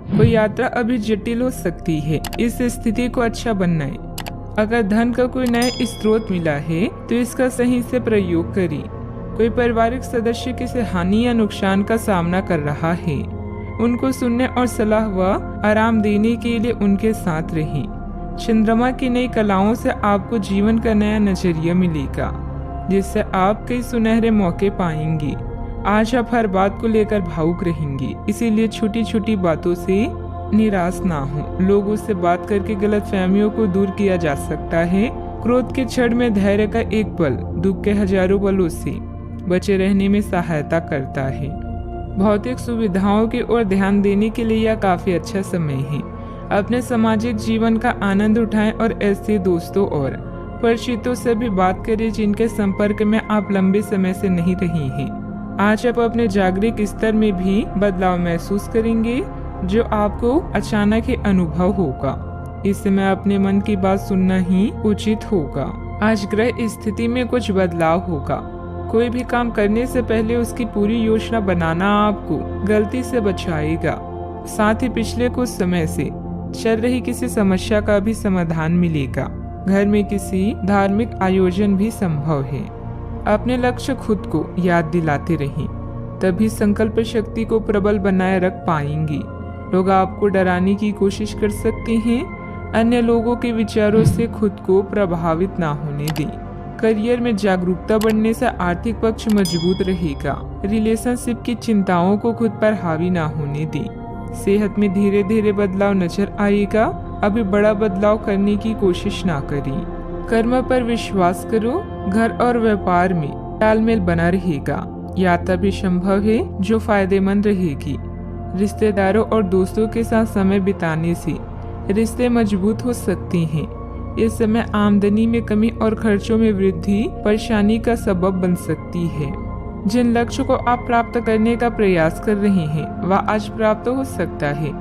कोई यात्रा अभी जटिल हो सकती है, इस स्थिति को अच्छा बनाएं। अगर धन का कोई नया स्रोत मिला है तो इसका सही से प्रयोग करें। कोई पारिवारिक सदस्य किसी हानि या नुकसान का सामना कर रहा है, उनको सुनने और सलाह व आराम देने के लिए उनके साथ रहें। चंद्रमा की नई कलाओं से आपको जीवन का नया नजरिया मिलेगा, जिससे आप कई सुनहरे मौके पाएंगे। आज आप हर बात को लेकर भावुक रहेंगे, इसीलिए छोटी छोटी बातों से निराश ना हो। लोगों से बात करके गलतफहमियों को दूर किया जा सकता है। क्रोध के क्षण में धैर्य का एक पल दुख के हजारों पलों से बचे रहने में सहायता करता है। भौतिक सुविधाओं की ओर ध्यान देने के लिए यह काफी अच्छा समय है। अपने सामाजिक जीवन का आनंद उठाएं और ऐसे दोस्तों और परिचितों से भी बात करें जिनके संपर्क में आप लंबे समय से नहीं रही हैं। आज आप अपने जागरूक स्तर में भी बदलाव महसूस करेंगे, जो आपको अचानक ही अनुभव होगा। इस समय अपने मन की बात सुनना ही उचित होगा। आज ग्रह स्थिति में कुछ बदलाव होगा। कोई भी काम करने से पहले उसकी पूरी योजना बनाना आपको गलती से बचाएगा। साथ ही पिछले कुछ समय से चल रही किसी समस्या का भी समाधान मिलेगा। घर में किसी धार्मिक आयोजन भी संभव है। अपने लक्ष्य खुद को याद दिलाते रहें, तभी संकल्प शक्ति को प्रबल बनाए रख पाएंगे। लोग आपको डराने की कोशिश कर सकते हैं। अन्य लोगों के विचारों से खुद को प्रभावित ना होने दें। करियर में जागरूकता बढ़ने से आर्थिक पक्ष मजबूत रहेगा। रिलेशनशिप की चिंताओं को खुद पर हावी ना होने दें। सेहत में धीरे धीरे बदलाव नजर आएगा। अभी बड़ा बदलाव करने की कोशिश ना करें। कर्म पर विश्वास करो। घर और व्यापार में तालमेल बना रहेगा। यात्रा भी संभव है जो फायदेमंद रहेगी। रिश्तेदारों और दोस्तों के साथ समय बिताने से रिश्ते मजबूत हो सकते हैं। इस समय आमदनी में कमी और खर्चों में वृद्धि परेशानी का सबब बन सकती है। जिन लक्ष्य को आप प्राप्त करने का प्रयास कर रहे हैं वह आज प्राप्त हो सकता है।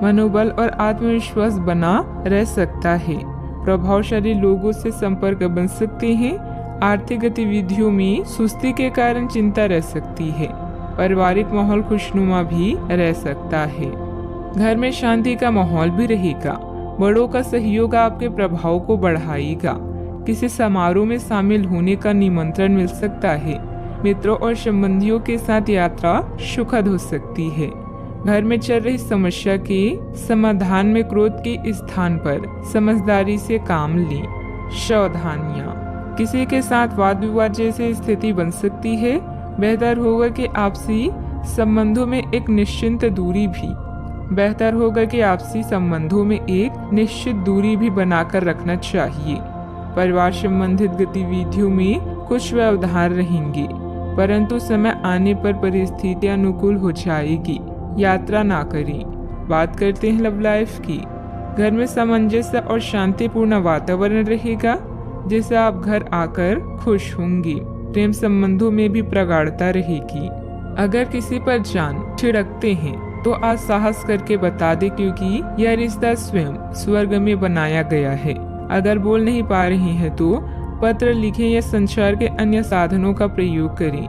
मनोबल और आत्मविश्वास बना रह सकता है। प्रभावशाली लोगों से संपर्क बन सकते हैं। आर्थिक गतिविधियों में सुस्ती के कारण चिंता रह सकती है। पारिवारिक माहौल खुशनुमा भी रह सकता है। घर में शांति का माहौल भी रहेगा। बड़ों का सहयोग आपके प्रभाव को बढ़ाएगा। किसी समारोह में शामिल होने का निमंत्रण मिल सकता है। मित्रों और संबंधियों के साथ यात्रा सुखद हो सकती है। घर में चल रही समस्या के समाधान में क्रोध के स्थान पर समझदारी से काम लें। सावधानियां, किसी के साथ वाद विवाद जैसी स्थिति बन सकती है। बेहतर होगा कि आपसी संबंधों में एक निश्चित दूरी भी बनाकर रखना चाहिए। परिवार संबंधित गतिविधियों में कुछ व्यवधान रहेंगे, परंतु समय आने पर परिस्थितियां अनुकूल हो जाएगी। यात्रा ना करें। बात करते हैं लव लाइफ की। घर में सामंजस्य और शांतिपूर्ण वातावरण रहेगा, जिससे आप घर आकर खुश होंगे। प्रेम संबंधों में भी प्रगाढ़ता रहेगी। अगर किसी पर जान छिड़कते हैं तो आज साहस करके बता दे, क्योंकि यह रिश्ता स्वयं स्वर्ग में बनाया गया है। अगर बोल नहीं पा रहे हैं तो पत्र लिखें या संचार के अन्य साधनों का प्रयोग करें।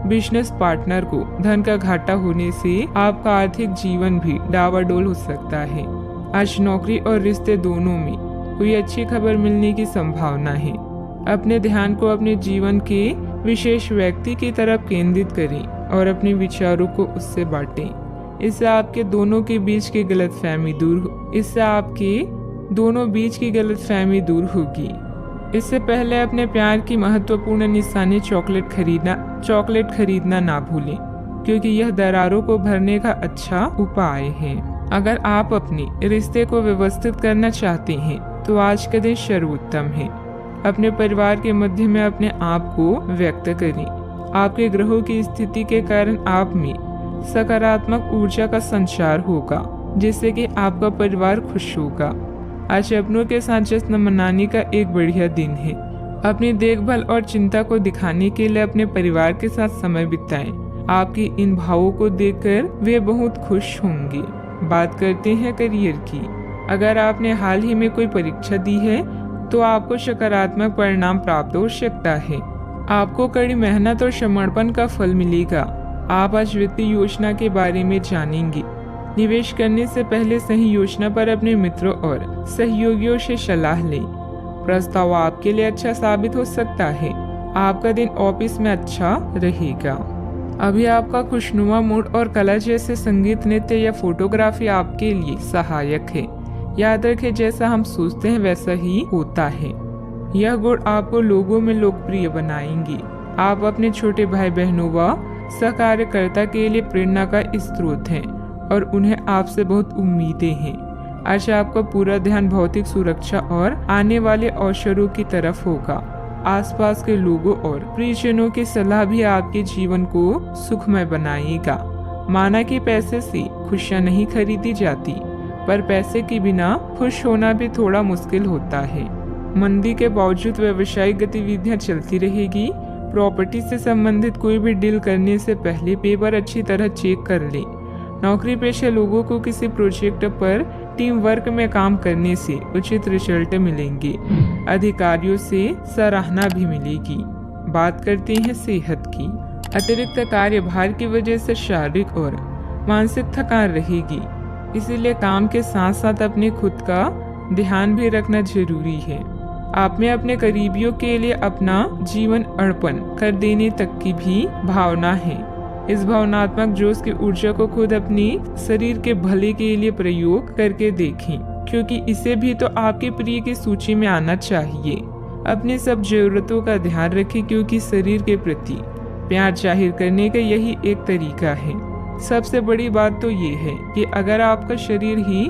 बिजनेस पार्टनर को धन का घाटा होने से आपका आर्थिक जीवन भी डावाडोल हो सकता है। आज नौकरी और रिश्ते दोनों में कोई अच्छी खबर मिलने की संभावना है। अपने ध्यान को अपने जीवन के विशेष व्यक्ति की तरफ केंद्रित करें और अपने विचारों को उससे बांटें। इससे आपके दोनों बीच की गलतफहमी दूर होगी। इससे पहले अपने प्यार की महत्वपूर्ण निशानी चॉकलेट खरीदना ना भूलें, क्योंकि यह दरारों को भरने का अच्छा उपाय है। अगर आप अपने रिश्ते को व्यवस्थित करना चाहते हैं तो आज का दिन सर्वोत्तम है। अपने परिवार के मध्य में अपने आप को व्यक्त करें। आपके ग्रहों की स्थिति के कारण आप में सकारात्मक ऊर्जा का संचार होगा, जिससे कि आपका परिवार खुश होगा। आज अपनों के साथ जश्न मनाने का एक बढ़िया दिन है। अपनी देखभाल और चिंता को दिखाने के लिए अपने परिवार के साथ समय बिताएं। आपके इन भावों को देखकर वे बहुत खुश होंगे। बात करते हैं करियर की। अगर आपने हाल ही में कोई परीक्षा दी है तो आपको सकारात्मक परिणाम प्राप्त हो सकता है। आपको कड़ी मेहनत और समर्पण का फल मिलेगा। आप आज वित्तीय योजना के बारे में जानेंगे। निवेश करने से पहले सही योजना पर अपने मित्रों और सहयोगियों से सलाह लें। प्रस्ताव आपके लिए अच्छा साबित हो सकता है। आपका दिन ऑफिस में अच्छा रहेगा। अभी आपका खुशनुमा मूड और कला जैसे संगीत, नृत्य या फोटोग्राफी आपके लिए सहायक है। याद रखें, जैसा हम सोचते हैं वैसा ही होता है। यह गुण आपको लोगों में लोकप्रिय बनाएंगे। आप अपने छोटे भाई बहनों व सहकार्यकर्ता के लिए प्रेरणा का स्रोत हैं और उन्हें आपसे बहुत उम्मीदें हैं। आज आपका पूरा ध्यान भौतिक सुरक्षा और आने वाले अवसरों की तरफ होगा। आसपास के लोगों और प्रियजनों की सलाह भी आपके जीवन को सुखमय बनाएगा। माना कि पैसे से खुशियां नहीं खरीदी जाती, पर पैसे के बिना खुश होना भी थोड़ा मुश्किल होता है। मंदी के बावजूद व्यावसायिक गतिविधियां चलती रहेगी। प्रॉपर्टी से संबंधित कोई भी डील करने से पहले पेपर अच्छी तरह चेक कर ले। नौकरी पेशे लोगों को किसी प्रोजेक्ट पर टीम वर्क में काम करने से उचित रिजल्ट मिलेंगे। अधिकारियों से सराहना भी मिलेगी। बात करते हैं सेहत की। अतिरिक्त कार्यभार की वजह से शारीरिक और मानसिक थकान रहेगी, इसीलिए काम के साथ साथ अपने खुद का ध्यान भी रखना जरूरी है। आप में अपने करीबियों के लिए अपना जीवन अर्पण कर देने तक की भी भावना है। इस भावनात्मक जोश की ऊर्जा को खुद अपनी शरीर के भले के लिए प्रयोग करके देखें, क्योंकि इसे भी तो आपके प्रिय की सूची में आना चाहिए। अपनी सब जरूरतों का ध्यान रखें, क्योंकि शरीर के प्रति प्यार जाहिर करने का यही एक तरीका है। सबसे बड़ी बात तो ये है कि अगर आपका शरीर ही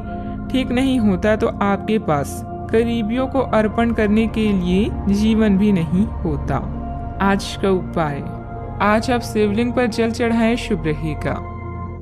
ठीक नहीं होता तो आपके पास करीबियों को अर्पण करने के लिए जीवन भी नहीं होता। आज का उपाय, आज आप शिवलिंग पर जल चढ़ाएं, शुभ रहेगा।